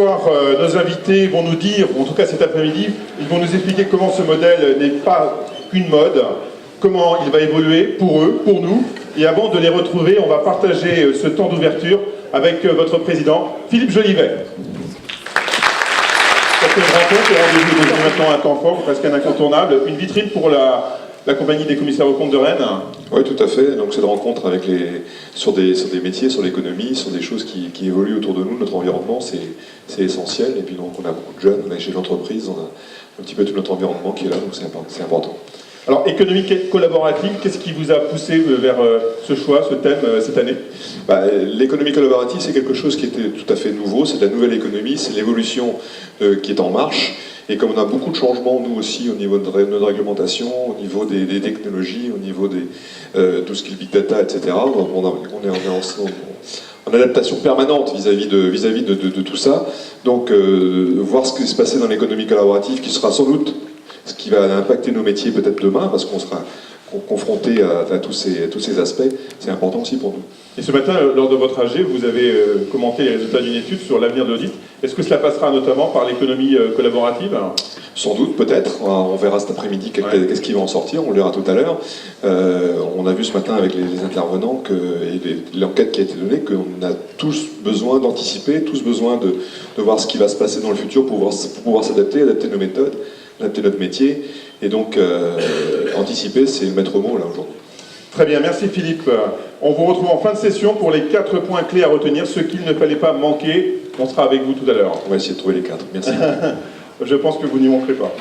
soir, nos invités vont nous dire, ou en tout cas cet après-midi, ils vont nous expliquer comment ce modèle n'est pas qu'une mode, comment il va évoluer pour eux, pour nous. Et avant de les retrouver, on va partager ce temps d'ouverture avec votre président, Philippe Jolivet. C'est une rencontre, le rendez-vous est devenu maintenant un temps fort, presque un incontournable, une vitrine pour la compagnie des commissaires aux comptes de Rennes. Oui, tout à fait. Donc cette rencontre avec sur des métiers, sur l'économie, sur des choses qui évoluent autour de nous, notre environnement, c'est essentiel. Et puis donc on a beaucoup de jeunes, on a chez l'entreprise, on a un petit peu tout notre environnement qui est là, donc c'est important. Alors, économie collaborative, qu'est-ce qui vous a poussé vers ce choix, ce thème, cette année? L'économie collaborative, c'est quelque chose qui était tout à fait nouveau, c'est de la nouvelle économie, c'est l'évolution qui est en marche. Et comme on a beaucoup de changements, nous aussi, au niveau de notre réglementation, au niveau des technologies, au niveau de tout ce qui est big data, etc., on est en adaptation permanente vis-à-vis de tout ça. Donc, voir ce qui se passait dans l'économie collaborative, qui sera sans doute ce qui va impacter nos métiers peut-être demain, parce qu'on sera confronté à tous ces aspects, c'est important aussi pour nous. Et ce matin, lors de votre AG, vous avez commenté les résultats d'une étude sur l'avenir de l'audit. Est-ce que cela passera notamment par l'économie collaborative? Sans doute, peut-être. On verra cet après-midi qu'est-ce qui va en sortir, on le verra tout à l'heure. On a vu ce matin avec les intervenants et l'enquête qui a été donnée qu'on a tous besoin d'anticiper, tous besoin de voir ce qui va se passer dans le futur pour pouvoir s'adapter, adapter nos méthodes, adapter notre métier. Et donc, anticiper, c'est le maître mot là aujourd'hui. Très bien, merci Philippe. On vous retrouve en fin de session pour les 4 points clés à retenir, ce qu'il ne fallait pas manquer. On sera avec vous tout à l'heure. On va essayer de trouver les 4. Merci. Je pense que vous n'y manquerez pas.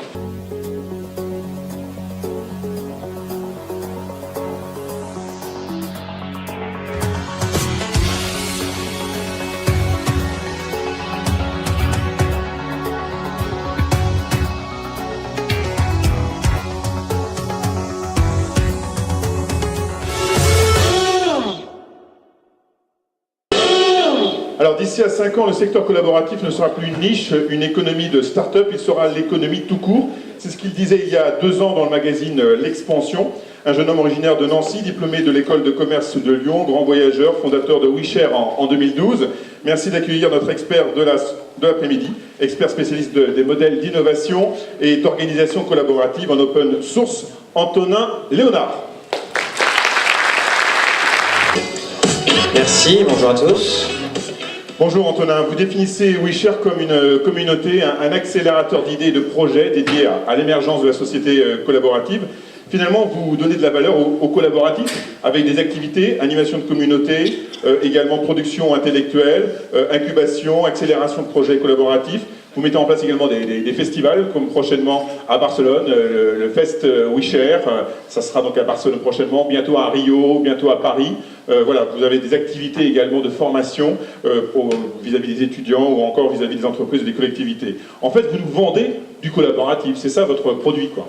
Alors d'ici à 5 ans, le secteur collaboratif ne sera plus une niche, une économie de start-up, il sera l'économie tout court. C'est ce qu'il disait il y a 2 ans dans le magazine L'Expansion. Un jeune homme originaire de Nancy, diplômé de l'école de commerce de Lyon, grand voyageur, fondateur de WeShare en 2012. Merci d'accueillir notre expert de l'après-midi, expert spécialiste des modèles d'innovation et d'organisation collaborative en open source, Antonin Léonard. Merci, bonjour à tous. Bonjour Antonin, vous définissez WeShare comme une communauté, un accélérateur d'idées et de projets dédié à l'émergence de la société collaborative. Finalement, vous donnez de la valeur au collaboratif avec des activités, animation de communauté, également production intellectuelle, incubation, accélération de projets collaboratifs. Vous mettez en place également des festivals, comme prochainement à Barcelone, le Fest WeShare, ça sera donc à Barcelone prochainement, bientôt à Rio, bientôt à Paris. Voilà, vous avez des activités également de formation vis-à-vis des étudiants ou encore vis-à-vis des entreprises ou des collectivités. En fait, vous nous vendez du collaboratif, c'est ça votre produit, quoi.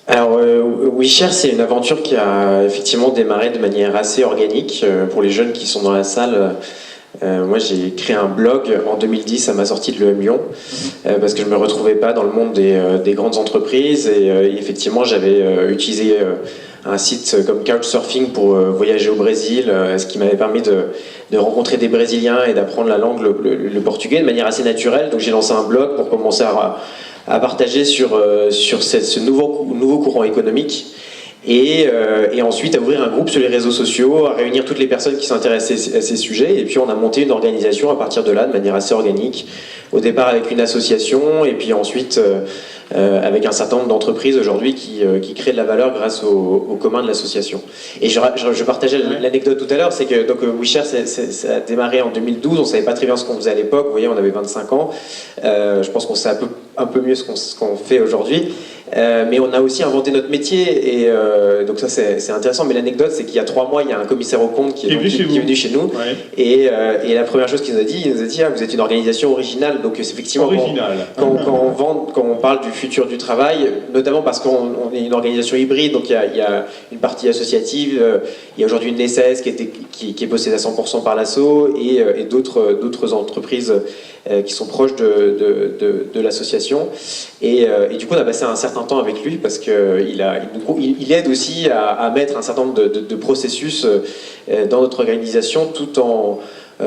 Alors, WeShare, c'est une aventure qui a effectivement démarré de manière assez organique. Pour les jeunes qui sont dans la salle, moi j'ai créé un blog en 2010 à ma sortie de l'EM Lyon, parce que je ne me retrouvais pas dans le monde des grandes entreprises, et effectivement j'avais utilisé un site comme Couchsurfing pour voyager au Brésil, ce qui m'avait permis de rencontrer des Brésiliens et d'apprendre la langue, le portugais, de manière assez naturelle. Donc j'ai lancé un blog pour commencer à partager sur ce nouveau courant économique, et ensuite à ouvrir un groupe sur les réseaux sociaux, à réunir toutes les personnes qui s'intéressaient à ces sujets, et puis on a monté une organisation à partir de là, de manière assez organique, au départ avec une association, et puis ensuite avec un certain nombre d'entreprises aujourd'hui qui créent de la valeur grâce au commun de l'association. Et je partageais l'anecdote tout à l'heure, c'est que donc WeShare ça a démarré en 2012, on ne savait pas très bien ce qu'on faisait à l'époque, vous voyez, on avait 25 ans, je pense qu'on sait un peu mieux ce qu'on fait aujourd'hui, mais on a aussi inventé notre métier, et donc ça c'est intéressant, mais l'anecdote c'est qu'il y a 3 mois, il y a un commissaire aux comptes qui est venu chez nous, ouais. et la première chose qu'il nous a dit, ah, vous êtes une organisation originale, donc effectivement quand on parle du futur du travail, notamment parce qu'on est une organisation hybride, donc il y a une partie associative, il y a aujourd'hui une SAS qui est possédée à 100% par l'asso, et d'autres entreprises qui sont proches de l'association, et du coup on a passé un certain temps avec lui parce qu'il aide aussi à mettre un certain nombre de processus dans notre organisation, tout en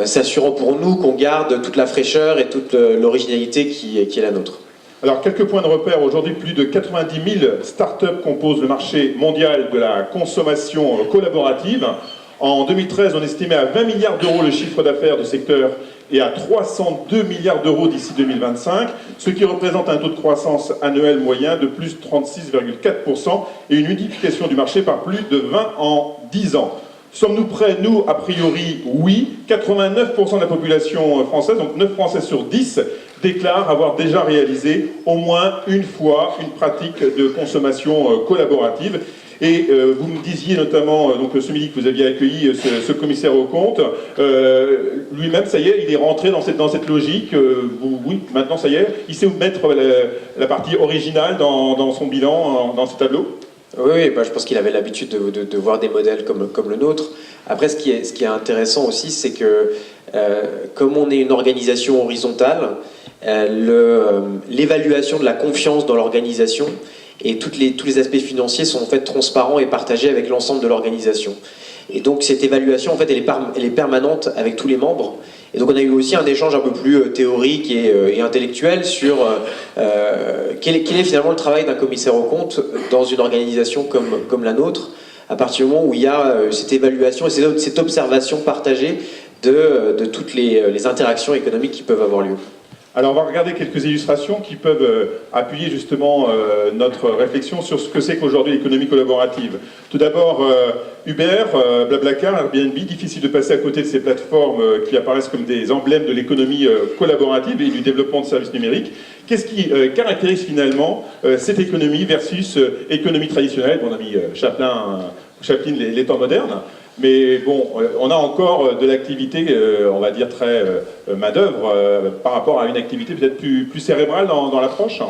s'assurant pour nous qu'on garde toute la fraîcheur et toute l'originalité qui est la nôtre. Alors, quelques points de repère. Aujourd'hui, plus de 90 000 startups composent le marché mondial de la consommation collaborative. En 2013, on estimait à 20 milliards d'euros le chiffre d'affaires du secteur et à 302 milliards d'euros d'ici 2025, ce qui représente un taux de croissance annuel moyen de plus 36,4% et une unification du marché par plus de 20 en 10 ans. Sommes-nous prêts? Nous, a priori, oui. 89% de la population française, donc 9 Français sur 10, déclarent avoir déjà réalisé au moins une fois une pratique de consommation collaborative. Et vous me disiez notamment, donc ce midi que vous aviez accueilli ce commissaire aux comptes, lui-même, ça y est, il est rentré dans cette logique. Oui, maintenant, ça y est, il sait où mettre la partie originale dans son bilan, dans ses tableaux. Oui, bah, je pense qu'il avait l'habitude de voir des modèles comme le nôtre. Après, ce qui est intéressant aussi, c'est que comme on est une organisation horizontale, l'évaluation de la confiance dans l'organisation et tous les aspects financiers sont en fait transparents et partagés avec l'ensemble de l'organisation. Et donc cette évaluation, en fait, elle est permanente avec tous les membres. Et donc on a eu aussi un échange un peu plus théorique et intellectuel sur quel est finalement le travail d'un commissaire aux comptes dans une organisation comme la nôtre, à partir du moment où il y a cette évaluation et cette observation partagée de toutes les interactions économiques qui peuvent avoir lieu. Alors on va regarder quelques illustrations qui peuvent appuyer justement notre réflexion sur ce que c'est qu'aujourd'hui l'économie collaborative. Tout d'abord, Uber, Blablacar, Airbnb, difficile de passer à côté de ces plateformes qui apparaissent comme des emblèmes de l'économie collaborative et du développement de services numériques. Qu'est-ce qui caractérise finalement cette économie versus économie traditionnelle? On a mis Chaplin les temps modernes. Mais bon, on a encore de l'activité, on va dire, très main-d'œuvre par rapport à une activité peut-être plus cérébrale dans l'approche.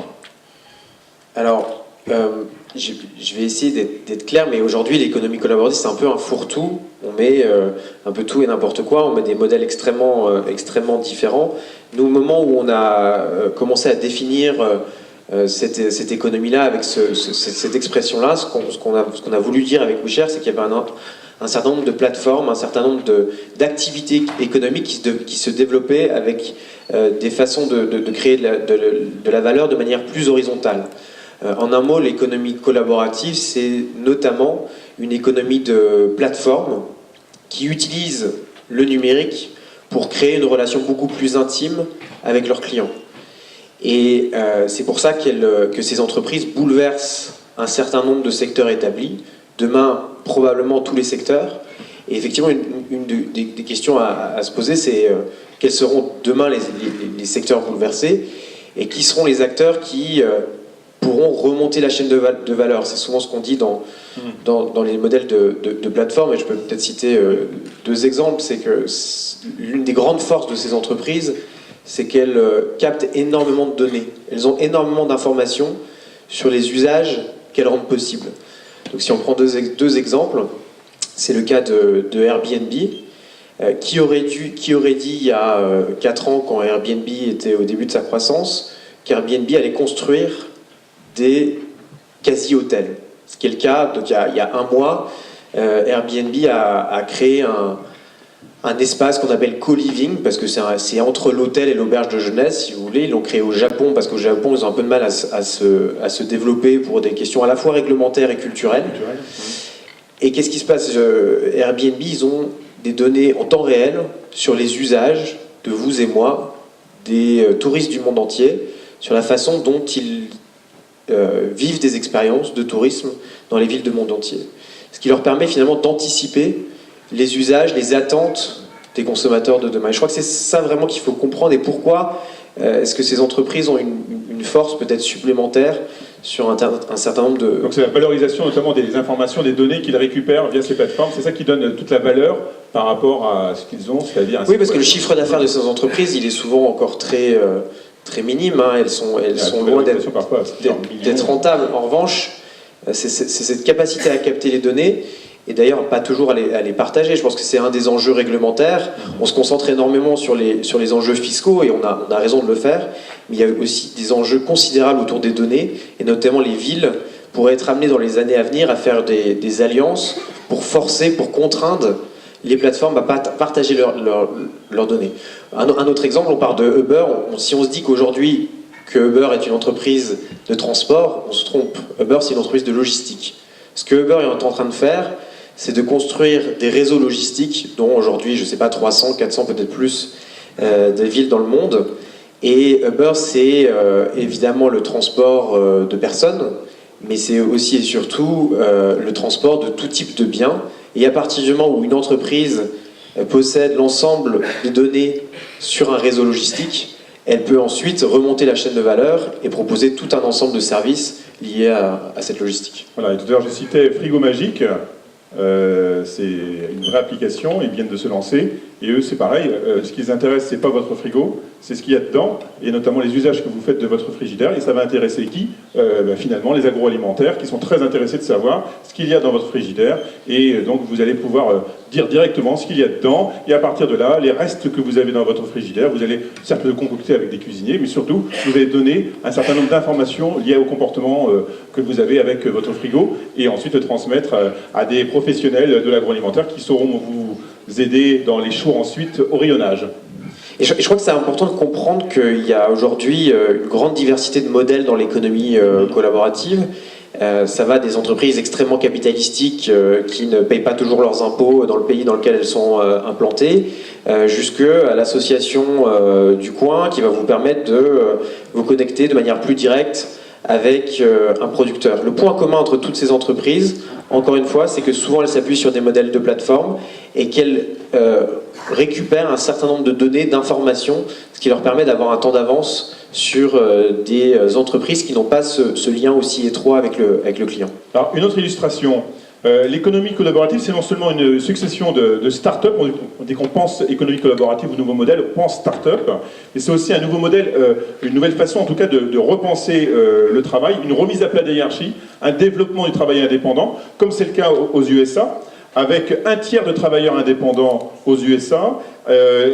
Alors, je vais essayer d'être clair, mais aujourd'hui, l'économie collaborative, c'est un peu un fourre-tout. On met un peu tout et n'importe quoi, on met des modèles extrêmement différents. Nous, au moment où on a commencé à définir cette économie-là avec cette expression-là, ce qu'on a voulu dire avec WeShare, c'est qu'il y avait un certain nombre de plateformes, un certain nombre d'activités économiques qui se développaient avec des façons de créer de la valeur de manière plus horizontale. En un mot, l'économie collaborative, c'est notamment une économie de plateforme qui utilise le numérique pour créer une relation beaucoup plus intime avec leurs clients. Et c'est pour ça que ces entreprises bouleversent un certain nombre de secteurs établis. Demain, probablement tous les secteurs. Et effectivement, une des questions à se poser, c'est quels seront demain les secteurs bouleversés et qui seront les acteurs qui pourront remonter la chaîne de valeur. C'est souvent ce qu'on dit dans les modèles de plateforme, et je peux peut-être citer deux exemples. C'est que l'une des grandes forces de ces entreprises, c'est qu'elles captent énormément de données. Elles ont énormément d'informations sur les usages qu'elles rendent possibles. Donc si on prend deux exemples, c'est le cas de Airbnb, qui aurait dit il y a 4 ans, quand Airbnb était au début de sa croissance, qu'Airbnb allait construire des quasi-hôtels. Ce qui est le cas, donc il y a 1 mois, Airbnb a créé un espace qu'on appelle co-living, parce que c'est entre l'hôtel et l'auberge de jeunesse, si vous voulez. Ils l'ont créé au Japon, parce qu'au Japon, ils ont un peu de mal à se développer pour des questions à la fois réglementaires et culturelles. Et qu'est-ce qui se passe? Airbnb, ils ont des données en temps réel sur les usages de vous et moi, des touristes du monde entier, sur la façon dont ils vivent des expériences de tourisme dans les villes du monde entier. Ce qui leur permet finalement d'anticiper les usages, les attentes des consommateurs de demain. Et je crois que c'est ça vraiment qu'il faut comprendre, et pourquoi est-ce que ces entreprises ont une force peut-être supplémentaire sur un certain nombre de... Donc c'est la valorisation notamment des informations, des données qu'ils récupèrent via ces plateformes, c'est ça qui donne toute la valeur par rapport à ce qu'ils ont, c'est-à-dire... Oui, parce que le chiffre d'affaires de ces entreprises, il est souvent encore très minime, hein. Elles sont loin d'être rentables. En revanche, c'est cette capacité à capter les données, et d'ailleurs pas toujours à les partager. Je pense que c'est un des enjeux réglementaires. On se concentre énormément sur les enjeux fiscaux, et on a raison de le faire, mais il y a aussi des enjeux considérables autour des données, et notamment les villes pourraient être amenées dans les années à venir à faire des alliances pour contraindre les plateformes à partager leurs données. Un autre exemple, on parle de Uber. Si on se dit qu'aujourd'hui que Uber est une entreprise de transport, on se trompe. Uber, c'est une entreprise de logistique. Ce que Uber est en train de faire, c'est de construire des réseaux logistiques, dont aujourd'hui, je ne sais pas, 300, 400, peut-être plus, des villes dans le monde. Et Uber, c'est évidemment le transport de personnes, mais c'est aussi et surtout le transport de tout type de biens. Et à partir du moment où une entreprise possède l'ensemble des données sur un réseau logistique, elle peut ensuite remonter la chaîne de valeur et proposer tout un ensemble de services liés à cette logistique. Voilà, et tout à l'heure je citais Frigo Magique, c'est une vraie application, ils viennent de se lancer, et eux c'est pareil, ce qui les intéresse c'est pas votre frigo, c'est ce qu'il y a dedans, et notamment les usages que vous faites de votre frigidaire, et ça va intéresser qui finalement les agroalimentaires, qui sont très intéressés de savoir ce qu'il y a dans votre frigidaire, et donc vous allez pouvoir dire directement ce qu'il y a dedans, et à partir de là, les restes que vous avez dans votre frigidaire, vous allez certes le concocter avec des cuisiniers, mais surtout vous allez donner un certain nombre d'informations liées au comportement que vous avez avec votre frigo, et ensuite le transmettre à des professionnels de l'agroalimentaire qui sauront vous aider dans les choix ensuite au rayonnage. Et je crois que c'est important de comprendre qu'il y a aujourd'hui une grande diversité de modèles dans l'économie collaborative. Ça va des entreprises extrêmement capitalistiques qui ne payent pas toujours leurs impôts dans le pays dans lequel elles sont implantées, jusqu'à l'association du coin qui va vous permettre de vous connecter de manière plus directe avec un producteur. Le point commun entre toutes ces entreprises, encore une fois, c'est que souvent elles s'appuient sur des modèles de plateforme et qu'elles récupèrent un certain nombre de données, d'informations, ce qui leur permet d'avoir un temps d'avance sur des entreprises qui n'ont pas ce lien aussi étroit avec le client. Alors, une autre illustration. L'économie collaborative, c'est non seulement une succession de start-up, dès qu'on pense économie collaborative ou nouveau modèle, on pense start-up, mais c'est aussi un nouveau modèle, une nouvelle façon en tout cas de repenser le travail, une remise à plat des hiérarchies, un développement du travail indépendant, comme c'est le cas aux USA, avec un tiers de travailleurs indépendants aux USA,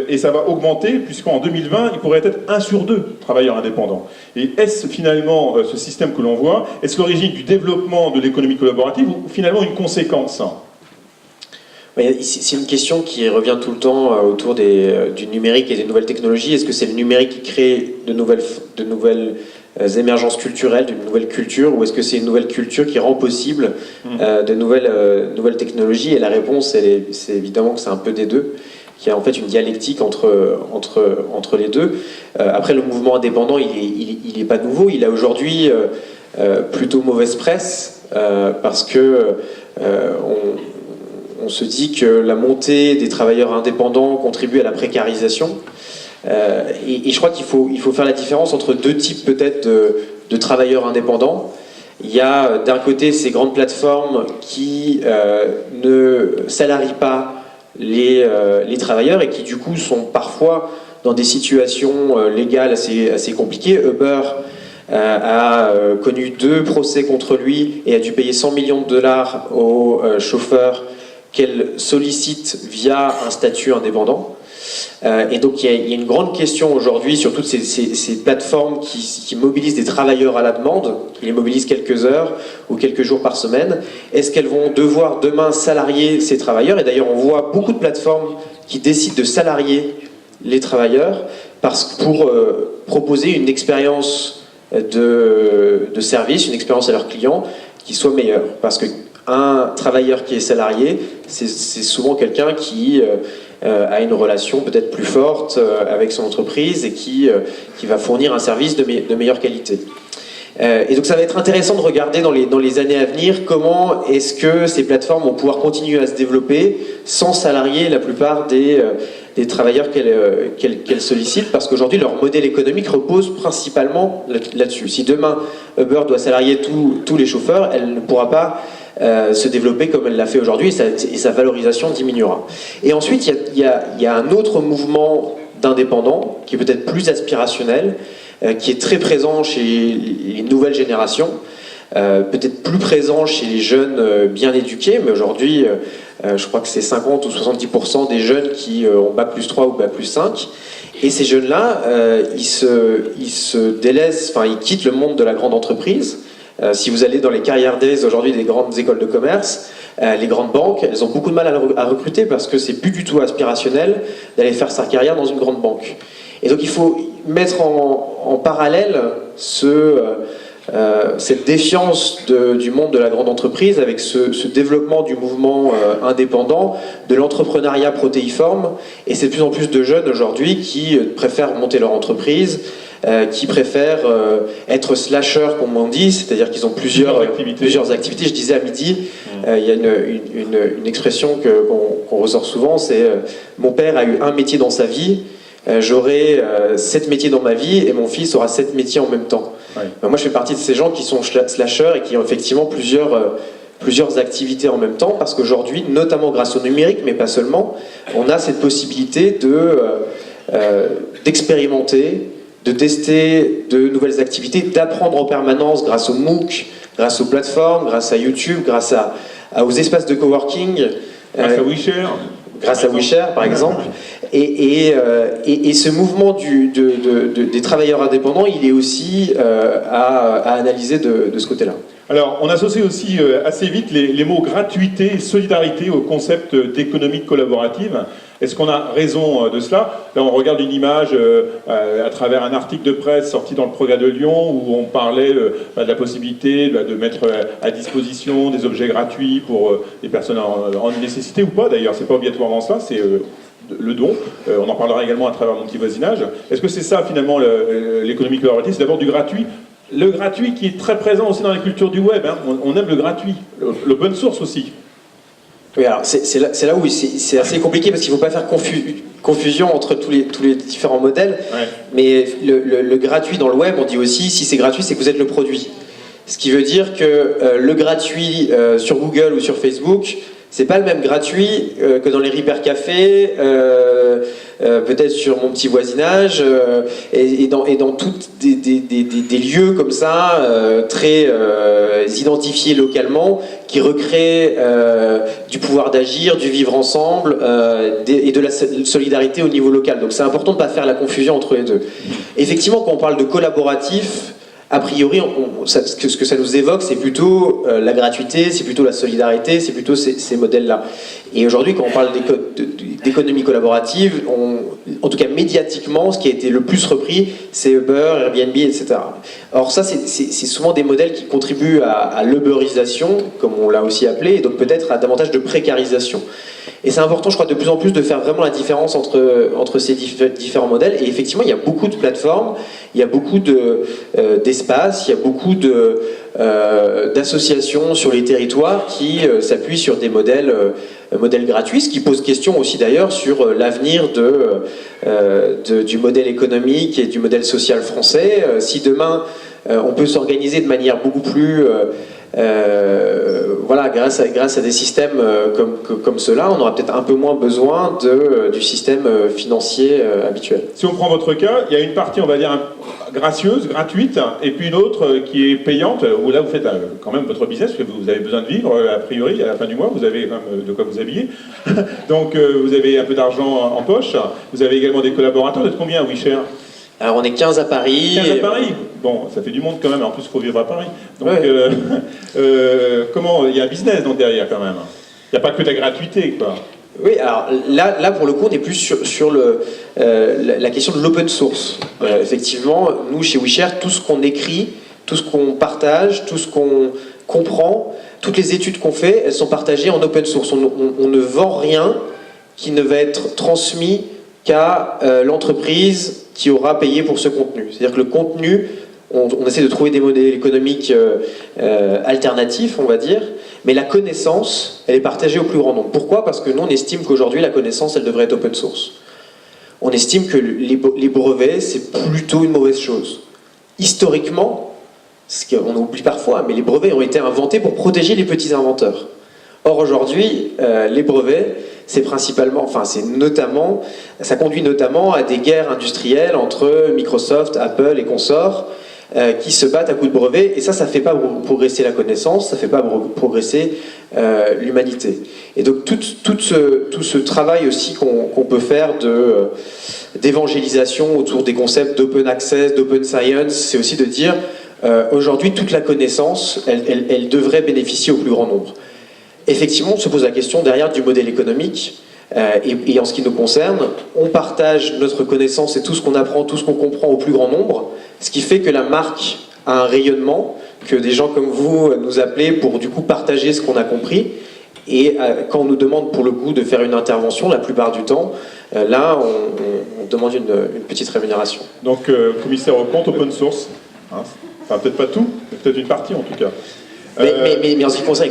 et ça va augmenter, puisqu'en 2020, il pourrait être 1 sur 2 travailleurs indépendants. Et est-ce finalement ce système que l'on voit, est-ce l'origine du développement de l'économie collaborative ou finalement une conséquence ? C'est une question qui revient tout le temps autour du numérique et des nouvelles technologies. Est-ce que c'est le numérique qui crée de nouvelles émergences culturelles, d'une nouvelle culture, ou est-ce que c'est une nouvelle culture qui rend possible de nouvelles technologies? Et la réponse, c'est évidemment que c'est un peu des deux, qu'il y a en fait une dialectique entre les deux. Après, le mouvement indépendant, il est pas nouveau, il a aujourd'hui plutôt mauvaise presse, parce que on se dit que la montée des travailleurs indépendants contribue à la précarisation. Et je crois qu'il faut faire la différence entre deux types peut-être de travailleurs indépendants. Il y a d'un côté ces grandes plateformes qui ne salarient pas les travailleurs et qui du coup sont parfois dans des situations légales assez compliquées. Uber a connu 2 procès contre lui et a dû payer 100 millions de dollars aux chauffeurs qu'elle sollicite via un statut indépendant. Et donc il y a une grande question aujourd'hui sur toutes ces plateformes qui mobilisent des travailleurs à la demande, qui les mobilisent quelques heures ou quelques jours par semaine. Est-ce qu'elles vont devoir demain salarier ces travailleurs? Et d'ailleurs on voit beaucoup de plateformes qui décident de salarier les travailleurs pour proposer une expérience de service, une expérience à leurs clients qui soit meilleure. Parce qu'un travailleur qui est salarié, c'est souvent quelqu'un qui a une relation peut-être plus forte avec son entreprise et qui va fournir un service de meilleure qualité. Et donc ça va être intéressant de regarder dans les années à venir comment est-ce que ces plateformes vont pouvoir continuer à se développer sans salarier la plupart des travailleurs qu'elles sollicitent, parce qu'aujourd'hui leur modèle économique repose principalement là-dessus. Si demain Uber doit salarier tous les chauffeurs, elle ne pourra pas se développer comme elle l'a fait aujourd'hui et sa valorisation diminuera. Et ensuite il y a un autre mouvement d'indépendants qui est peut-être plus aspirationnel, qui est très présent chez les nouvelles générations, peut-être plus présent chez les jeunes bien éduqués, mais aujourd'hui je crois que c'est 50 ou 70% des jeunes qui ont Bac+3 ou Bac+5, et ces jeunes-là ils se délaissent, enfin ils quittent le monde de la grande entreprise. Si vous allez dans les carrières days aujourd'hui des grandes écoles de commerce, Les grandes banques, elles ont beaucoup de mal à recruter parce que c'est plus du tout aspirationnel d'aller faire sa carrière dans une grande banque. Et donc il faut mettre en parallèle cette défiance du monde de la grande entreprise avec ce développement du mouvement indépendant, de l'entrepreneuriat protéiforme. Et c'est de plus en plus de jeunes aujourd'hui qui préfèrent monter leur entreprise, qui préfèrent être slashers, comme on dit, c'est-à-dire qu'ils ont plusieurs activités. Je disais à midi, il y a une expression qu'on ressort souvent, c'est mon père a eu un métier dans sa vie, j'aurai 7 métiers dans ma vie et mon fils aura 7 métiers en même temps. Ouais. Moi je fais partie de ces gens qui sont slashers et qui ont effectivement plusieurs activités en même temps, parce qu'aujourd'hui, notamment grâce au numérique, mais pas seulement, on a cette possibilité d'expérimenter, de tester de nouvelles activités, d'apprendre en permanence grâce au MOOC, grâce aux plateformes, grâce à YouTube, grâce aux espaces de coworking. Grâce à WeShare. Grâce à WeShare, par exemple. Et ce mouvement des travailleurs indépendants, il est aussi à analyser de ce côté-là. Alors, on associe aussi assez vite les mots gratuité et solidarité au concept d'économie collaborative. Est-ce qu'on a raison de cela? Là, on regarde une image à travers un article de presse sorti dans le Progrès de Lyon où on parlait de la possibilité de mettre à disposition des objets gratuits pour les personnes en nécessité ou pas. D'ailleurs, c'est pas obligatoirement ça, c'est le don. On en parlera également à travers mon petit voisinage. Est-ce que c'est ça, finalement, l'économie collaborative? C'est d'abord du gratuit. Le gratuit qui est très présent aussi dans la culture du web. Hein. On aime le gratuit. L'open source aussi. Oui, alors c'est là où c'est assez compliqué parce qu'il ne faut pas faire confusion entre tous les différents modèles. Ouais. Mais le gratuit dans le web, on dit aussi, si c'est gratuit, c'est que vous êtes le produit. Ce qui veut dire que le gratuit sur Google ou sur Facebook, c'est pas le même gratuit que dans les Repair Café, peut-être sur mon petit voisinage, et dans tous des lieux comme ça, très identifiés localement, qui recréent du pouvoir d'agir, du vivre ensemble, et de la solidarité au niveau local. Donc c'est important de ne pas faire la confusion entre les deux. Effectivement, quand on parle de collaboratif, a priori, ce que ça nous évoque, c'est plutôt la gratuité, c'est plutôt la solidarité, c'est plutôt ces modèles-là. Et aujourd'hui, quand on parle d'économie collaborative, en tout cas médiatiquement, ce qui a été le plus repris, c'est Uber, Airbnb, etc. Or ça, c'est souvent des modèles qui contribuent à l'uberisation, comme on l'a aussi appelé, et donc peut-être à davantage de précarisation. Et c'est important, je crois, de plus en plus de faire vraiment la différence entre ces différents modèles. Et effectivement, il y a beaucoup de plateformes, il y a beaucoup d'espaces, il y a beaucoup d'associations sur les territoires qui s'appuient sur des modèles gratuits, ce qui pose question aussi d'ailleurs sur l'avenir du modèle économique et du modèle social français. Si demain, on peut s'organiser de manière beaucoup plus... voilà, grâce à des systèmes comme ceux-là, on aura peut-être un peu moins besoin du système financier habituel. Si on prend votre cas, il y a une partie, on va dire, gracieuse, gratuite, et puis une autre qui est payante, où là vous faites quand même votre business, parce que vous avez besoin de vivre, a priori, à la fin du mois, vous avez quand même de quoi vous habiller. Donc vous avez un peu d'argent en poche, vous avez également des collaborateurs. Vous êtes combien à WeShare? Alors on est 15 à Paris. 15 à Paris. Bon, ça fait du monde quand même, en plus il faut vivre à Paris. Donc comment, il y a un business donc derrière quand même. Il n'y a pas que de la gratuité, quoi. Oui, alors là pour le coup on est plus sur la question de l'open source. Effectivement, nous chez WeShare, tout ce qu'on écrit, tout ce qu'on partage, tout ce qu'on comprend, toutes les études qu'on fait, elles sont partagées en open source. On ne vend rien qui ne va être transmis qu'à l'entreprise qui aura payé pour ce contenu. C'est-à-dire que le contenu, on essaie de trouver des modèles économiques alternatifs, on va dire, mais la connaissance, elle est partagée au plus grand nombre. Pourquoi? Parce que nous, on estime qu'aujourd'hui, la connaissance, elle devrait être open source. On estime que les brevets, c'est plutôt une mauvaise chose. Historiquement, ce qu'on oublie parfois, mais les brevets ont été inventés pour protéger les petits inventeurs. Or, aujourd'hui, les brevets, ça conduit notamment à des guerres industrielles entre Microsoft, Apple et consorts qui se battent à coups de brevets, et ça fait pas progresser la connaissance, ça fait pas progresser l'humanité. Et donc tout ce travail aussi qu'on peut faire d'évangélisation autour des concepts d'open access, d'open science, c'est aussi de dire, aujourd'hui toute la connaissance, elle devrait bénéficier au plus grand nombre. effectivement, on se pose la question derrière du modèle économique. Et en ce qui nous concerne, on partage notre connaissance et tout ce qu'on apprend, tout ce qu'on comprend au plus grand nombre, ce qui fait que la marque a un rayonnement, que des gens comme vous nous appelez pour du coup partager ce qu'on a compris. Et quand on nous demande pour le coup de faire une intervention, la plupart du temps, là on demande une petite rémunération. Donc commissaire au compte, open source, hein. Enfin peut-être pas tout, mais peut-être une partie en tout cas. Mais en ce qui concerne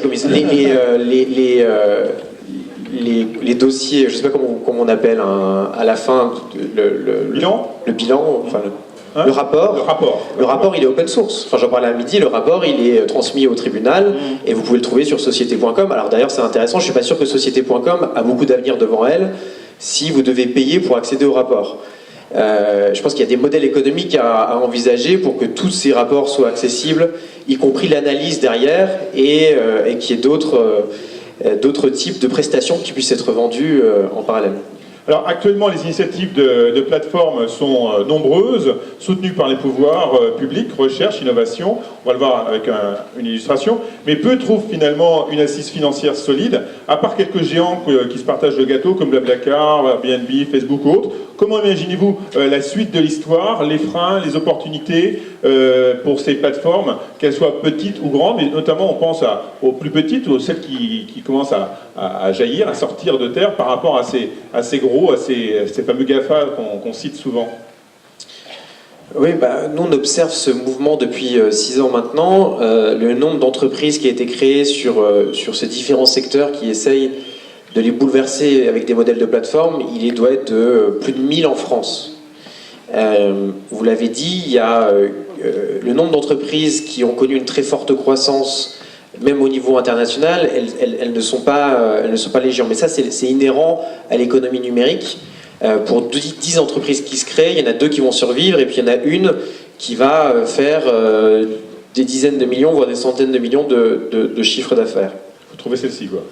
les dossiers, je ne sais pas comment on appelle à la fin le bilan, enfin le rapport. Le rapport, il est open source. Enfin, j'en parlais à midi. Le rapport, il est transmis au tribunal et vous pouvez le trouver sur société.com. Alors d'ailleurs, c'est intéressant. Je suis pas sûr que société.com a beaucoup d'avenir devant elle si vous devez payer pour accéder au rapport. Je pense qu'il y a des modèles économiques à envisager pour que tous ces rapports soient accessibles, y compris l'analyse derrière et qu'il y ait d'autres types de prestations qui puissent être vendues en parallèle. Alors actuellement, les initiatives de plateformes sont nombreuses, soutenues par les pouvoirs publics, recherche, innovation. On va le voir avec une illustration. Mais peu trouvent finalement une assise financière solide, à part quelques géants qui se partagent le gâteau, comme BlaBlaCar, Airbnb, Facebook ou autres. Comment imaginez-vous la suite de l'histoire, les freins, les opportunités pour ces plateformes, qu'elles soient petites ou grandes, et notamment on pense aux plus petites, ou celles qui commencent à jaillir, à sortir de terre par rapport à ces gros, à ces fameux GAFA qu'on cite souvent. Oui, nous on observe ce mouvement depuis 6 ans maintenant. Le nombre d'entreprises qui a été créé sur ces différents secteurs qui essayent de les bouleverser avec des modèles de plateforme, il doit être de plus de 1000 en France. Vous l'avez dit, il y a le nombre d'entreprises qui ont connu une très forte croissance, même au niveau international, elles ne sont pas légion. Mais ça, c'est inhérent à l'économie numérique. Pour 10 entreprises qui se créent, il y en a 2 qui vont survivre, et puis il y en a une qui va faire des dizaines de millions, voire des centaines de millions de chiffres d'affaires. Il faut trouver celle-ci, quoi.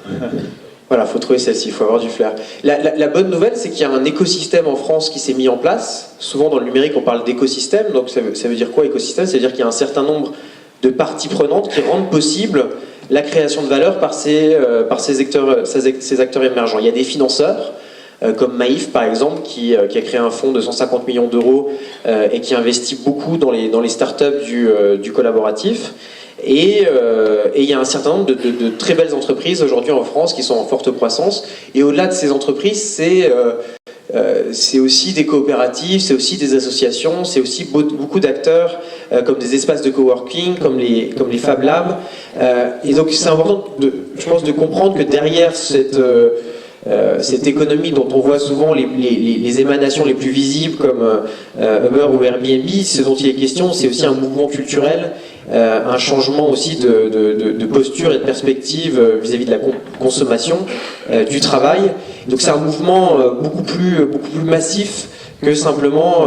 Voilà, il faut trouver celle-ci, il faut avoir du flair. La bonne nouvelle, c'est qu'il y a un écosystème en France qui s'est mis en place. Souvent dans le numérique, on parle d'écosystème. Donc ça veut dire quoi, écosystème? Ça veut dire qu'il y a un certain nombre de parties prenantes qui rendent possible la création de valeur par ces acteurs émergents. Il y a des financeurs, comme Maïf par exemple, qui a créé un fonds de 150 millions d'euros et qui investit beaucoup dans les startups du collaboratif. Et il y a un certain nombre de très belles entreprises aujourd'hui en France qui sont en forte croissance. Et au-delà de ces entreprises, c'est aussi des coopératives, c'est aussi des associations, c'est aussi beaucoup d'acteurs comme des espaces de coworking, comme les Fab Labs. Et donc c'est important, je pense, de comprendre que derrière cette économie dont on voit souvent les émanations les plus visibles comme Uber ou Airbnb, ce dont il est question, c'est aussi un mouvement culturel, un changement aussi de posture et de perspective vis-à-vis de la consommation, du travail. Donc c'est un mouvement beaucoup plus massif que simplement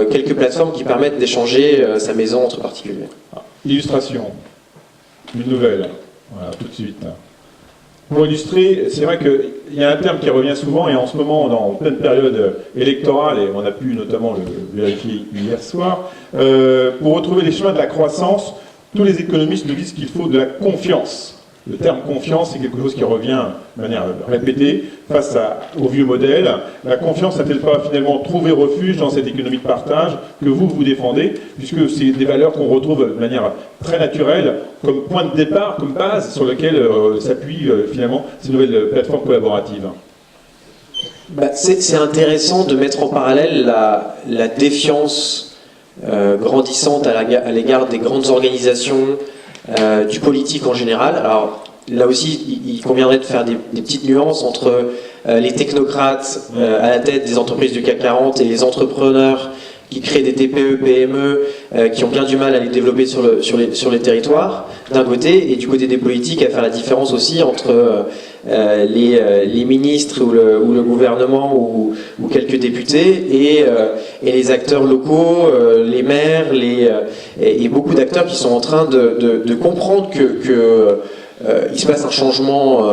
quelques plateformes qui permettent d'échanger sa maison entre particuliers. Illustration, une nouvelle, voilà, tout de suite. Pour illustrer, c'est vrai qu'il y a un terme qui revient souvent, et en ce moment, en pleine période électorale, et on a pu notamment le vérifier hier soir, pour retrouver les chemins de la croissance, tous les économistes nous disent qu'il faut de la confiance. Le terme confiance, c'est quelque chose qui revient de manière répétée face au vieux modèle. La confiance n'a-t-elle pas finalement trouvé refuge dans cette économie de partage que vous défendez, puisque c'est des valeurs qu'on retrouve de manière très naturelle comme point de départ, comme base sur laquelle s'appuient finalement ces nouvelles plateformes collaboratives? C'est intéressant de mettre en parallèle la défiance grandissante à l'égard des grandes organisations, du politique en général. Alors là aussi, il conviendrait de faire des petites nuances entre les technocrates à la tête des entreprises du CAC 40 et les entrepreneurs qui créent des TPE, PME, qui ont bien du mal à les développer sur les territoires, d'un côté, et du côté des politiques, à faire la différence aussi entre les ministres ou le gouvernement ou quelques députés et les acteurs locaux, les maires, et beaucoup d'acteurs qui sont en train de comprendre il se passe un changement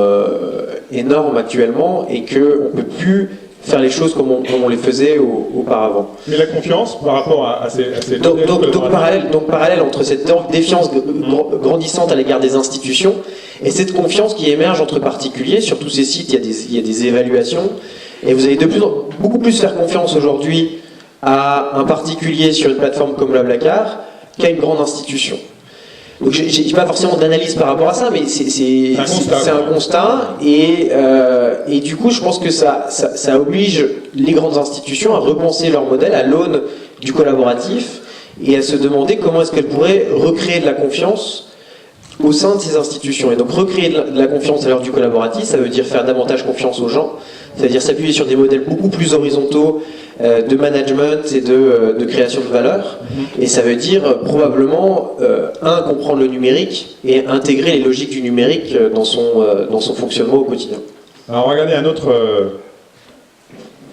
énorme actuellement et qu'on ne peut plus faire les choses comme on les faisait auparavant. Mais la confiance par rapport à ces Donc parallèle entre cette défiance grandissante à l'égard des institutions et cette confiance qui émerge entre particuliers. Sur tous ces sites, il y a des évaluations, et vous allez beaucoup plus faire confiance aujourd'hui à un particulier sur une plateforme comme Blablacar qu'à une grande institution. Donc j'ai pas forcément d'analyse par rapport à ça, mais c'est un constat, et du coup je pense que ça oblige les grandes institutions à repenser leur modèle à l'aune du collaboratif et à se demander comment est-ce qu'elles pourraient recréer de la confiance au sein de ces institutions. Et donc recréer de la confiance à l'heure du collaboratif, ça veut dire faire davantage confiance aux gens, c'est-à-dire s'appuyer sur des modèles beaucoup plus horizontaux de management et de création de valeur. Et ça veut dire probablement, comprendre le numérique et intégrer les logiques du numérique dans son fonctionnement au quotidien. Alors on va regarder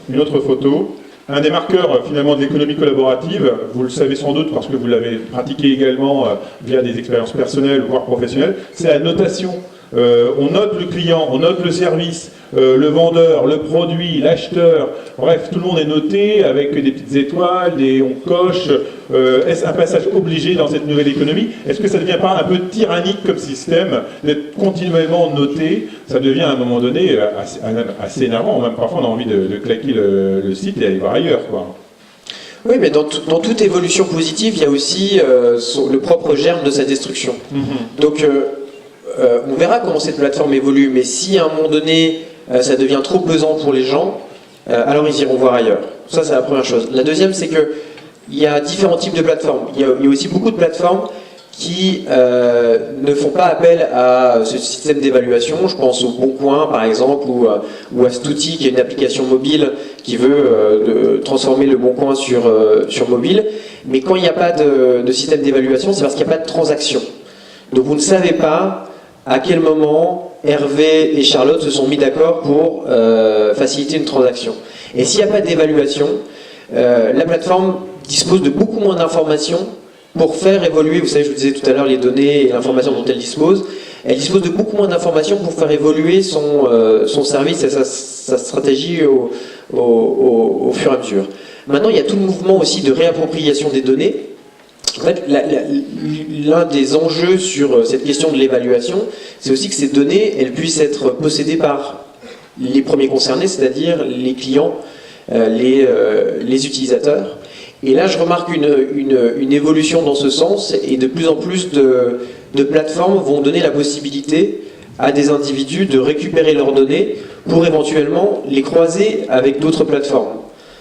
une autre photo. Un des marqueurs finalement de l'économie collaborative, vous le savez sans doute parce que vous l'avez pratiqué également via des expériences personnelles voire professionnelles, c'est la notation. On note le client, on note le service, le vendeur, le produit, l'acheteur, bref, tout le monde est noté avec des petites étoiles, on coche. Est-ce un passage obligé dans cette nouvelle économie? Est-ce que ça ne devient pas un peu tyrannique comme système d'être continuellement noté? Ça devient à un moment donné assez énervant, même parfois on a envie de claquer le site et aller voir ailleurs, quoi. Oui, mais dans toute évolution positive, il y a aussi le propre germe de sa destruction. Donc on verra comment cette plateforme évolue, mais si à un moment donné ça devient trop pesant pour les gens, alors ils iront voir ailleurs. Ça, c'est la première chose. La deuxième, c'est qu'il y a différents types de plateformes. Il y a aussi beaucoup de plateformes qui ne font pas appel à ce système d'évaluation. Je pense au Boncoin, par exemple, ou à Stouti, qui est une application mobile qui veut transformer le Boncoin sur mobile. Mais quand il n'y a pas de système d'évaluation, c'est parce qu'il n'y a pas de transaction. Donc vous ne savez pas à quel moment Hervé et Charlotte se sont mis d'accord pour faciliter une transaction. Et s'il n'y a pas d'évaluation, la plateforme dispose de beaucoup moins d'informations pour faire évoluer, vous savez, je vous disais tout à l'heure, les données et l'information dont elle dispose de beaucoup moins d'informations pour faire évoluer son service et sa stratégie au fur et à mesure. Maintenant, il y a tout le mouvement aussi de réappropriation des données. En fait, l'un des enjeux sur cette question de l'évaluation, c'est aussi que ces données, elles puissent être possédées par les premiers concernés, c'est-à-dire les clients, les utilisateurs. Et là, je remarque une évolution dans ce sens, et de plus en plus de plateformes vont donner la possibilité à des individus de récupérer leurs données pour éventuellement les croiser avec d'autres plateformes.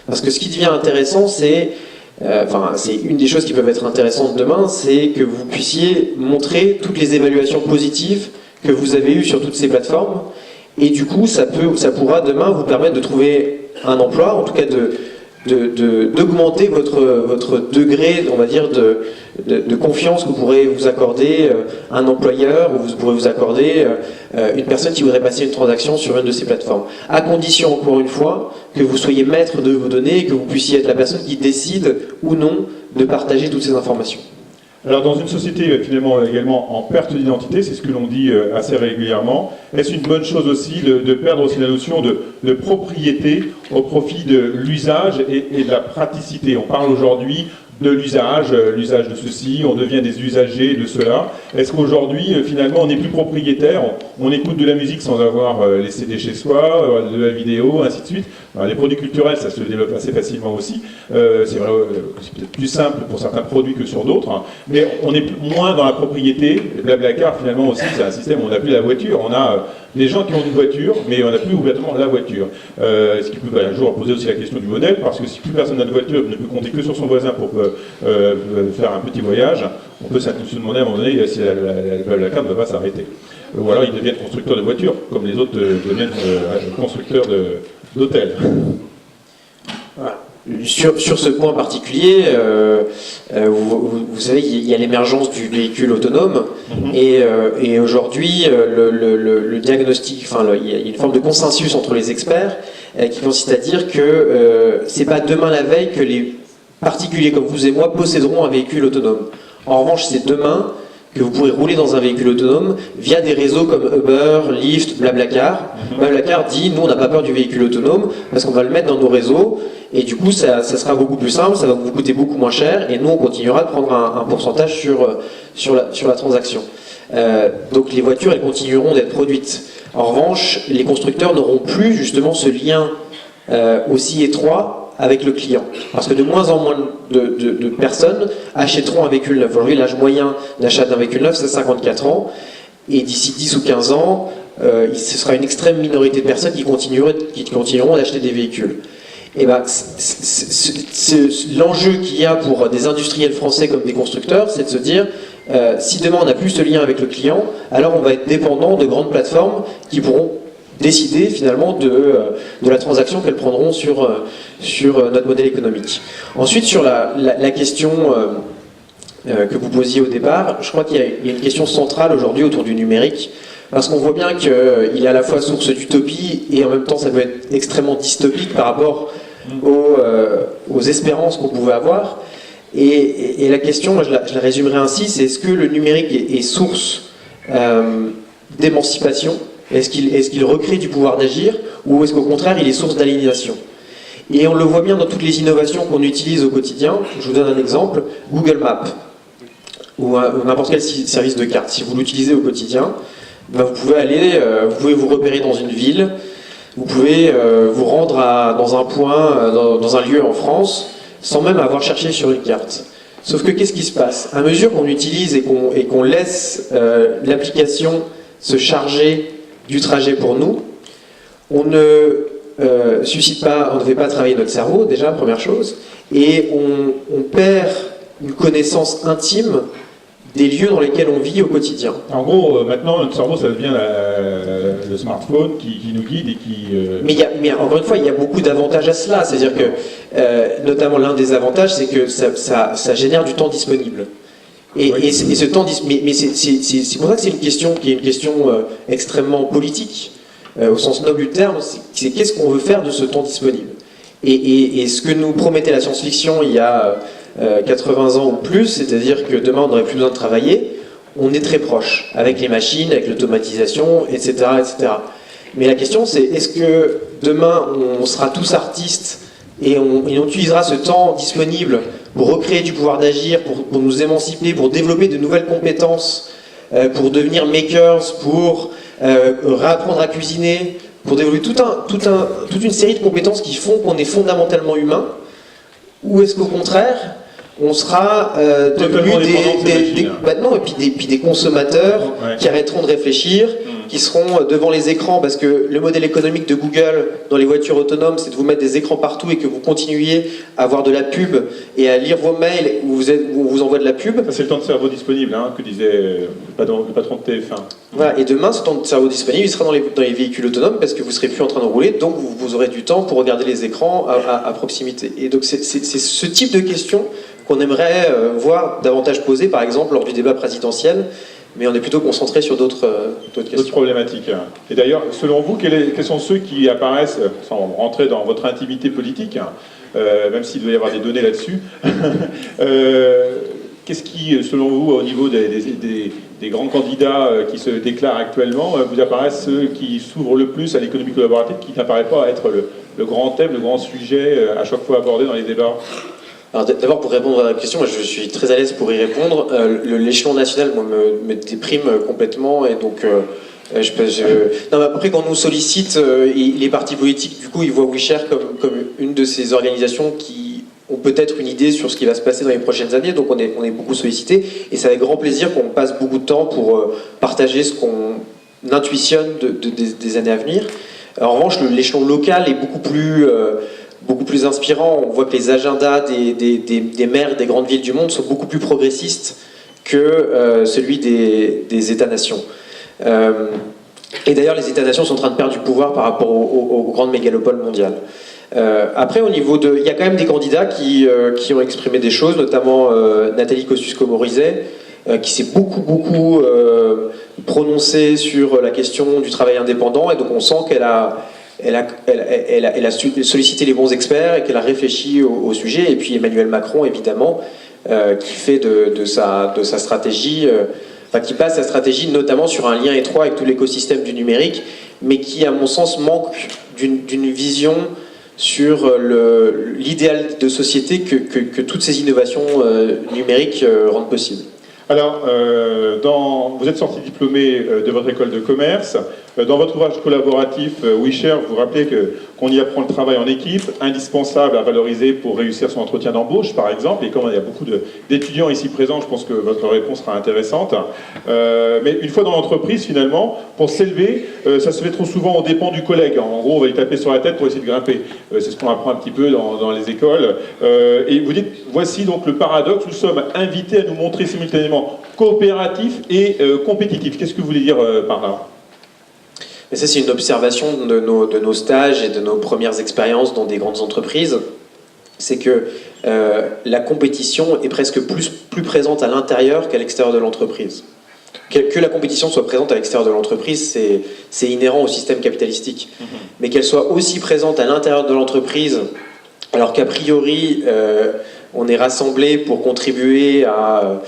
Parce que ce qui devient intéressant, c'est une des choses qui peuvent être intéressantes demain, c'est que vous puissiez montrer toutes les évaluations positives que vous avez eues sur toutes ces plateformes, et du coup ça pourra demain vous permettre de trouver un emploi, en tout cas d'augmenter votre degré, on va dire, de confiance que vous pourrez vous accorder un employeur, ou vous pourrez vous accorder une personne qui voudrait passer une transaction sur une de ces plateformes. À condition, encore une fois, que vous soyez maître de vos données et que vous puissiez être la personne qui décide ou non de partager toutes ces informations. Alors dans une société finalement également en perte d'identité, c'est ce que l'on dit assez régulièrement, est-ce une bonne chose aussi de perdre aussi la notion de propriété au profit de l'usage et de la praticité? On parle aujourd'hui de l'usage de ceci, on devient des usagers de cela. Est-ce qu'aujourd'hui, finalement, on n'est plus propriétaire, on écoute de la musique sans avoir les CD chez soi, de la vidéo, ainsi de suite. Alors, les produits culturels, ça se développe assez facilement aussi. C'est vrai, c'est peut-être plus simple pour certains produits que sur d'autres, hein. Mais on est moins dans la propriété. Blablacar, finalement, aussi, c'est un système où on n'a plus la voiture. On a des gens qui ont une voiture, mais on n'a plus ouvertement la voiture. Ce qui peut un jour poser aussi la question du modèle, parce que si plus personne n'a de voiture, ne peut compter que sur son voisin pour faire un petit voyage, on peut se demander à un moment donné si Blablacar ne va pas s'arrêter. Ou alors ils deviennent constructeurs de voitures, comme les autres deviennent constructeurs d'hôtels. Voilà. Sur ce point particulier, vous savez qu'il y a l'émergence du véhicule autonome, et aujourd'hui le diagnostic, il y a une forme de consensus entre les experts qui consiste à dire que c'est pas demain la veille que les particuliers comme vous et moi posséderont un véhicule autonome. En revanche, c'est demain que vous pourrez rouler dans un véhicule autonome via des réseaux comme Uber, Lyft, Blablacar. Blablacar dit, nous on n'a pas peur du véhicule autonome parce qu'on va le mettre dans nos réseaux et du coup ça sera beaucoup plus simple, ça va vous coûter beaucoup moins cher et nous on continuera de prendre un pourcentage sur la transaction. Donc les voitures elles continueront d'être produites. En revanche, les constructeurs n'auront plus justement ce lien aussi étroit avec le client. Parce que de moins en moins de personnes achèteront un véhicule neuf. Aujourd'hui, l'âge moyen d'achat d'un véhicule neuf, c'est 54 ans. Et d'ici 10 ou 15 ans, ce sera une extrême minorité de personnes qui continueront d'acheter des véhicules. Et ben, l'enjeu qu'il y a pour des industriels français comme des constructeurs, c'est de se dire, si demain on n'a plus ce lien avec le client, alors on va être dépendant de grandes plateformes qui pourront décider finalement de la transaction qu'elles prendront sur notre modèle économique. Ensuite, sur la question que vous posiez au départ, je crois qu'il y a une question centrale aujourd'hui autour du numérique, parce qu'on voit bien qu'il est à la fois source d'utopie et en même temps ça peut être extrêmement dystopique par rapport aux espérances qu'on pouvait avoir. Et la question, je la résumerai ainsi, c'est est-ce que le numérique est source d'émancipation ? Est-ce qu'il recrée du pouvoir d'agir ou est-ce qu'au contraire il est source d'aliénation? Et on le voit bien dans toutes les innovations qu'on utilise au quotidien. Je vous donne un exemple, Google Maps ou n'importe quel service de carte. Si vous l'utilisez au quotidien, ben vous pouvez vous repérer dans une ville, vous pouvez vous rendre dans un point, dans un lieu en France, sans même avoir cherché sur une carte. Sauf que qu'est-ce qui se passe? À mesure qu'on utilise et qu'on laisse l'application se charger du trajet pour nous, on ne fait pas travailler notre cerveau, déjà, première chose, et on perd une connaissance intime des lieux dans lesquels on vit au quotidien. En gros, maintenant, notre cerveau, ça devient le smartphone qui nous guide et qui... Mais encore une fois, il y a beaucoup d'avantages à cela. C'est-à-dire que, notamment, l'un des avantages, c'est que ça génère du temps disponible. Et ce temps, mais c'est pour ça que c'est une question qui est une question extrêmement politique, au sens noble du terme. C'est qu'est-ce qu'on veut faire de ce temps disponible. Et ce que nous promettait la science-fiction il y a 80 ans ou plus, c'est-à-dire que demain on n'aurait plus besoin de travailler, on est très proche, avec les machines, avec l'automatisation, etc., etc. Mais la question c'est, est-ce que demain on sera tous artistes et on utilisera ce temps disponible pour recréer du pouvoir d'agir, pour nous émanciper, pour développer de nouvelles compétences, pour devenir makers, pour réapprendre à cuisiner, pour développer toute une série de compétences qui font qu'on est fondamentalement humain, ou est-ce qu'au contraire, on sera des consommateurs qui arrêteront de réfléchir, qui seront devant les écrans, parce que le modèle économique de Google dans les voitures autonomes, c'est de vous mettre des écrans partout et que vous continuiez à avoir de la pub et à lire vos mails où on vous envoie de la pub. Ça, c'est le temps de cerveau disponible, que disait le patron de TF1. Voilà, et demain, ce temps de cerveau disponible, il sera dans les véhicules autonomes parce que vous ne serez plus en train de rouler, donc vous aurez du temps pour regarder les écrans à proximité. Et donc c'est ce type de questions qu'on aimerait voir davantage posées, par exemple, lors du débat présidentiel, mais on est plutôt concentré sur d'autres questions. D'autres problématiques. Et d'ailleurs, selon vous, quels sont ceux qui apparaissent, sans rentrer dans votre intimité politique, même s'il doit y avoir des données là-dessus, qu'est-ce qui, selon vous, au niveau des grands candidats qui se déclarent actuellement, vous apparaissent ceux qui s'ouvrent le plus à l'économie collaborative, qui n'apparaît pas à être le grand thème, le grand sujet à chaque fois abordé dans les débats? Alors d'abord, pour répondre à la question, moi je suis très à l'aise pour y répondre. L'échelon national, moi, me déprime complètement, et donc non, mais après, quand on nous sollicite, les partis politiques, du coup, ils voient WeShare comme une de ces organisations qui ont peut-être une idée sur ce qui va se passer dans les prochaines années, donc on est beaucoup sollicité, et c'est avec grand plaisir qu'on passe beaucoup de temps pour partager ce qu'on intuitionne des années à venir. En revanche, l'échelon local est beaucoup plus inspirant. On voit que les agendas des maires des grandes villes du monde sont beaucoup plus progressistes que celui des États-nations. Et d'ailleurs, les États-nations sont en train de perdre du pouvoir par rapport aux grandes mégalopoles mondiales. Après, il y a quand même des candidats qui ont exprimé des choses, notamment Nathalie Kosciusko-Morizet, qui s'est beaucoup prononcée sur la question du travail indépendant, et donc on sent qu'elle a sollicité les bons experts et qu'elle a réfléchi au sujet. Et puis Emmanuel Macron, évidemment, qui fait de sa stratégie enfin, qui base sa stratégie notamment sur un lien étroit avec tout l'écosystème du numérique, mais qui, à mon sens, manque d'une vision sur l'idéal de société que toutes ces innovations numériques rendent possible. Alors, vous êtes sorti diplômé de votre école de commerce. Dans votre ouvrage collaboratif WeShare, vous rappelez qu'on y apprend le travail en équipe, indispensable à valoriser pour réussir son entretien d'embauche, par exemple. Et comme il y a beaucoup d'étudiants ici présents, je pense que votre réponse sera intéressante. Mais une fois dans l'entreprise, finalement, pour s'élever, ça se fait trop souvent aux dépens du collègue. En gros, on va lui taper sur la tête pour essayer de grimper. C'est ce qu'on apprend un petit peu dans les écoles. Et vous dites, voici donc le paradoxe, nous sommes invités à nous montrer simultanément coopératifs et compétitifs. Qu'est-ce que vous voulez dire par là ? Mais ça, c'est une observation de nos stages et de nos premières expériences dans des grandes entreprises. C'est que la compétition est presque plus présente à l'intérieur qu'à l'extérieur de l'entreprise. Que la compétition soit présente à l'extérieur de l'entreprise, c'est inhérent au système capitalistique. Mais qu'elle soit aussi présente à l'intérieur de l'entreprise, alors qu'a priori, on est rassemblés pour contribuer à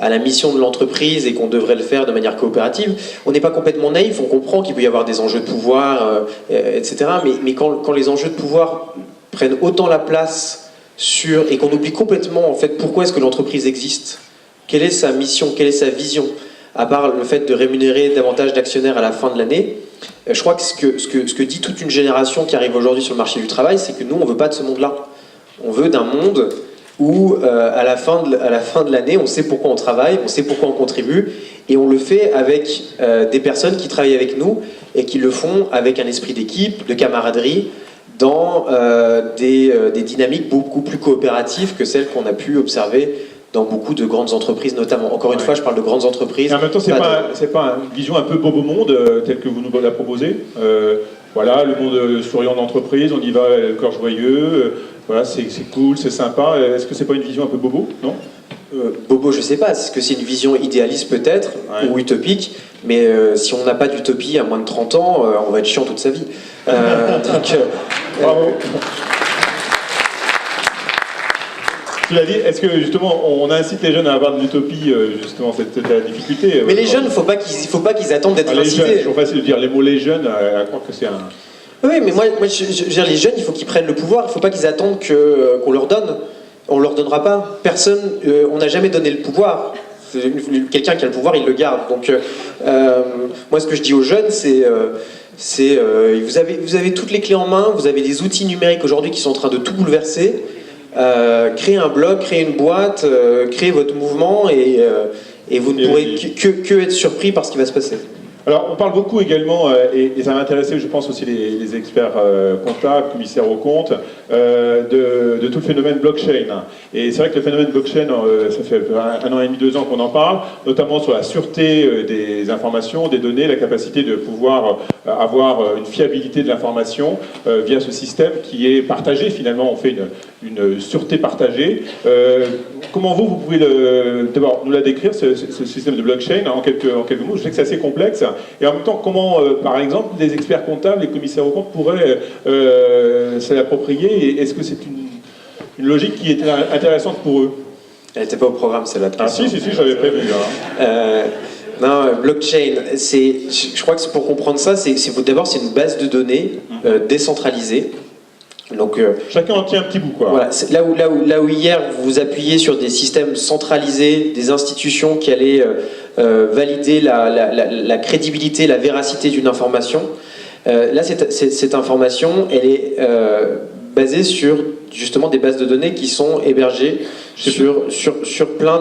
la mission de l'entreprise et qu'on devrait le faire de manière coopérative. On n'est pas complètement naïf, on comprend qu'il peut y avoir des enjeux de pouvoir, etc. Mais quand les enjeux de pouvoir prennent autant la place et qu'on oublie complètement en fait pourquoi est-ce que l'entreprise existe, quelle est sa mission, quelle est sa vision, à part le fait de rémunérer davantage d'actionnaires à la fin de l'année, je crois que ce que dit toute une génération qui arrive aujourd'hui sur le marché du travail, c'est que nous, on ne veut pas de ce monde-là. On veut d'un monde où, à la fin de l'année, on sait pourquoi on travaille, on sait pourquoi on contribue, et on le fait avec des personnes qui travaillent avec nous et qui le font avec un esprit d'équipe, de camaraderie, dans des dynamiques beaucoup plus coopératives que celles qu'on a pu observer dans beaucoup de grandes entreprises, notamment. Encore une fois, je parle de grandes entreprises. Et en même temps, c'est pas une vision un peu bobo monde, telle que vous nous la proposez. Voilà, le monde souriant d'entreprise, on y va, le corps joyeux, voilà, c'est cool, c'est sympa. Est-ce que c'est pas une vision un peu bobo, non ? Bobo, je sais pas. Est-ce que c'est une vision idéaliste peut-être, ou utopique, mais si on n'a pas d'utopie à moins de 30 ans, on va être chiant toute sa vie. Bravo. Tu l'as dit, est-ce que justement on incite les jeunes à avoir de l'utopie, justement, c'est la difficulté. Mais les jeunes, faut pas qu'ils attendent d'être incités. C'est toujours facile de dire les mots les jeunes, à croire que c'est un... Oui, mais moi je veux dire, les jeunes, il faut qu'ils prennent le pouvoir, il faut pas qu'ils attendent qu'on leur donne. On leur donnera pas. Personne, on n'a jamais donné le pouvoir. Quelqu'un qui a le pouvoir, il le garde. Donc, moi, ce que je dis aux jeunes, c'est vous avez toutes les clés en main, vous avez des outils numériques aujourd'hui qui sont en train de tout bouleverser. Créez un blog, créez une boîte, créez votre mouvement et vous ne pourrez que être surpris par ce qui va se passer. Alors, on parle beaucoup également, et ça va intéresser, je pense, aussi les experts comptables, commissaires aux comptes, de tout le phénomène blockchain. Et c'est vrai que le phénomène blockchain, ça fait 1 an et demi, 2 ans qu'on en parle, notamment sur la sûreté des informations, des données, la capacité de pouvoir avoir une fiabilité de l'information via ce système qui est partagé. Finalement, on fait une sûreté partagée. Comment vous pouvez d'abord nous la décrire, ce système de blockchain, en quelques mots? Je sais que c'est assez complexe. Et en même temps, comment, par exemple, les experts comptables, les commissaires aux comptes pourraient se l'approprier? Et est-ce que c'est une logique qui était intéressante pour eux? Elle n'était pas au programme, celle-là. Ah si, j'avais prévu. Non, blockchain, je crois que pour comprendre ça, d'abord c'est une base de données décentralisée. Donc, chacun en tient un petit bout, quoi. Voilà, là où hier vous appuyez sur des systèmes centralisés, des institutions qui allaient valider la crédibilité, la véracité d'une information. Là, cette information, elle est basée sur justement des bases de données qui sont hébergées sur plein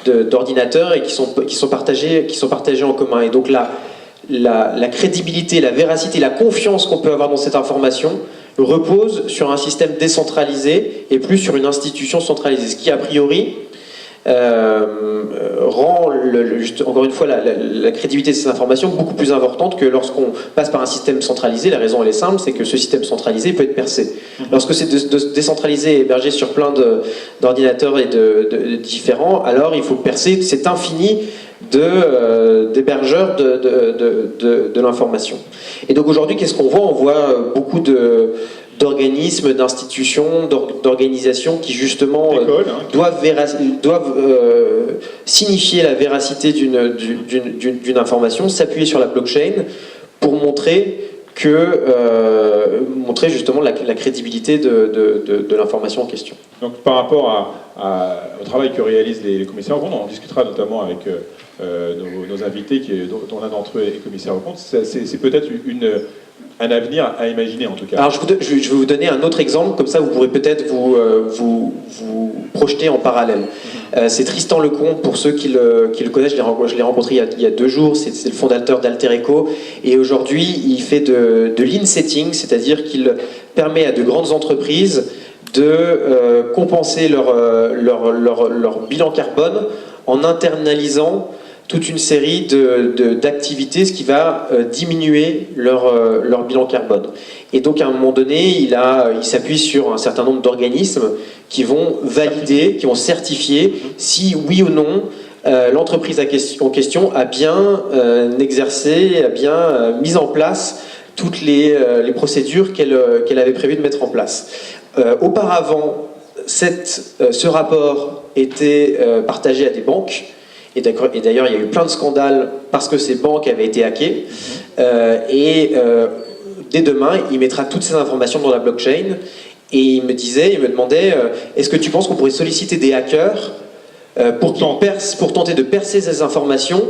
d'ordinateurs et qui sont partagés en commun. Et donc la crédibilité, la véracité, la confiance qu'on peut avoir dans cette information repose sur un système décentralisé et plus sur une institution centralisée, ce qui a priori rend encore une fois la crédibilité de ces informations beaucoup plus importante que lorsqu'on passe par un système centralisé. La raison elle est simple, c'est que ce système centralisé peut être percé. Lorsque c'est décentralisé et hébergé sur plein d'ordinateurs et de différents, alors il faut percer, c'est infini d'hébergeurs de l'information. Et donc aujourd'hui, qu'est-ce qu'on voit? On voit beaucoup de d'organismes, d'institutions, d'organisations qui justement École, doivent signifier la véracité d'une information, s'appuyer sur la blockchain pour montrer justement la crédibilité de l'information en question. Donc par rapport au travail que réalisent les commissaires aux comptes, on en discutera notamment avec nos invités, dont l'un d'entre eux est commissaire aux comptes, c'est peut-être un avenir à imaginer en tout cas. Alors je vais vous donner un autre exemple, comme ça vous pourrez peut-être vous projeter en parallèle. C'est Tristan Lecomte, pour ceux qui le connaissent, je l'ai rencontré il y a 2 jours, c'est le fondateur d'Altereco, et aujourd'hui il fait de l'in-setting, c'est-à-dire qu'il permet à de grandes entreprises de compenser leur bilan carbone en internalisant toute une série d'activités, ce qui va diminuer leur bilan carbone. Et donc à un moment donné, il s'appuie sur un certain nombre d'organismes qui vont valider, qui vont certifier si oui ou non l'entreprise en question a bien exercé, a bien mis en place toutes les procédures qu'elle avait prévu de mettre en place. Auparavant, ce rapport était partagé à des banques. Et d'ailleurs, il y a eu plein de scandales parce que ces banques avaient été hackées. Dès demain, il mettra toutes ces informations dans la blockchain. Et il me demandait, est-ce que tu penses qu'on pourrait solliciter des hackers pour tenter de percer ces informations?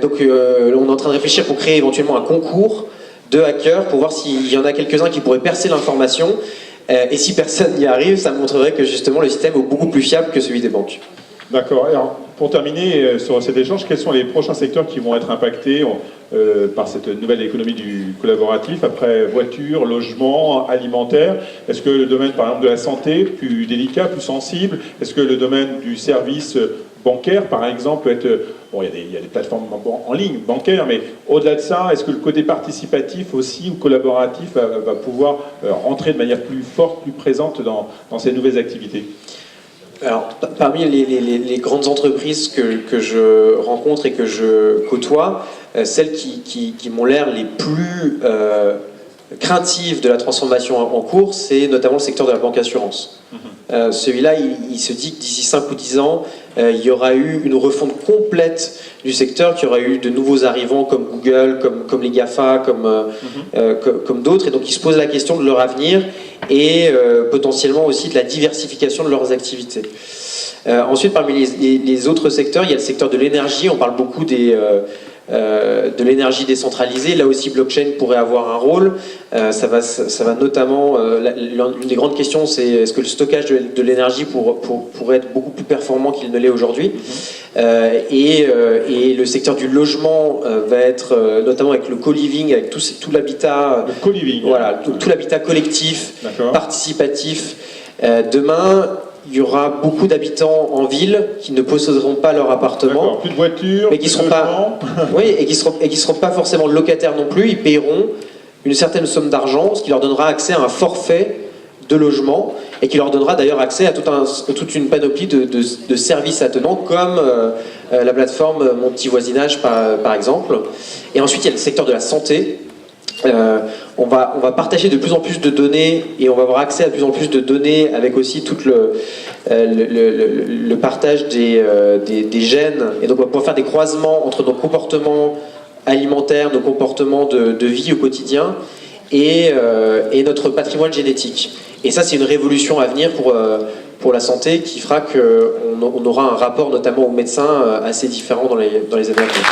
Donc, on est en train de réfléchir pour créer éventuellement un concours de hackers pour voir s'il y en a quelques-uns qui pourraient percer l'information. Et si personne n'y arrive, ça montrerait que justement le système est beaucoup plus fiable que celui des banques. D'accord. Alors, pour terminer sur cet échange, quels sont les prochains secteurs qui vont être impactés par cette nouvelle économie du collaboratif, après voiture, logement, alimentaire? Est-ce que le domaine, par exemple, de la santé, plus délicat, plus sensible? Est-ce que le domaine du service bancaire, par exemple, peut être... Bon, il y a des plateformes en ligne bancaires, mais au-delà de ça, est-ce que le côté participatif aussi ou collaboratif va pouvoir rentrer de manière plus forte, plus présente dans ces nouvelles activités? Alors, parmi les grandes entreprises que je rencontre et que je côtoie, celles qui m'ont l'air les plus craintives de la transformation en cours, c'est notamment le secteur de la banque assurance. Celui-là, il se dit que d'ici 5 ou 10 ans, il y aura eu une refonte complète du secteur, qu'il y aura eu de nouveaux arrivants comme Google, comme les GAFA, comme d'autres, et donc ils se posent la question de leur avenir et potentiellement aussi de la diversification de leurs activités. Ensuite, parmi les autres secteurs, il y a le secteur de l'énergie. On parle beaucoup de l'énergie décentralisée. Là aussi, blockchain pourrait avoir un rôle. Ça va notamment... L'une des grandes questions, c'est est-ce que le stockage de l'énergie pourrait être beaucoup plus performant qu'il ne l'est aujourd'hui. Et le secteur du logement va être, notamment avec le co-living, avec tout l'habitat... Le co-living. Voilà, tout l'habitat collectif, participatif. Demain... Il y aura beaucoup d'habitants en ville qui ne posséderont pas leur appartement, plus de voitures, mais qui seront pas, oui, et qui seront pas forcément locataires non plus. Ils paieront une certaine somme d'argent, ce qui leur donnera accès à un forfait de logement et qui leur donnera d'ailleurs accès à toute une panoplie de services attenants, comme la plateforme Mon Petit Voisinage par exemple. Et ensuite, il y a le secteur de la santé. On va partager de plus en plus de données et on va avoir accès à de plus en plus de données avec aussi tout le partage des gènes, et donc on va pouvoir faire des croisements entre nos comportements alimentaires, nos comportements de vie au quotidien et notre patrimoine génétique. Et ça, c'est une révolution à venir pour la santé qui fera qu'on aura un rapport notamment aux médecins assez différent dans les années à venir.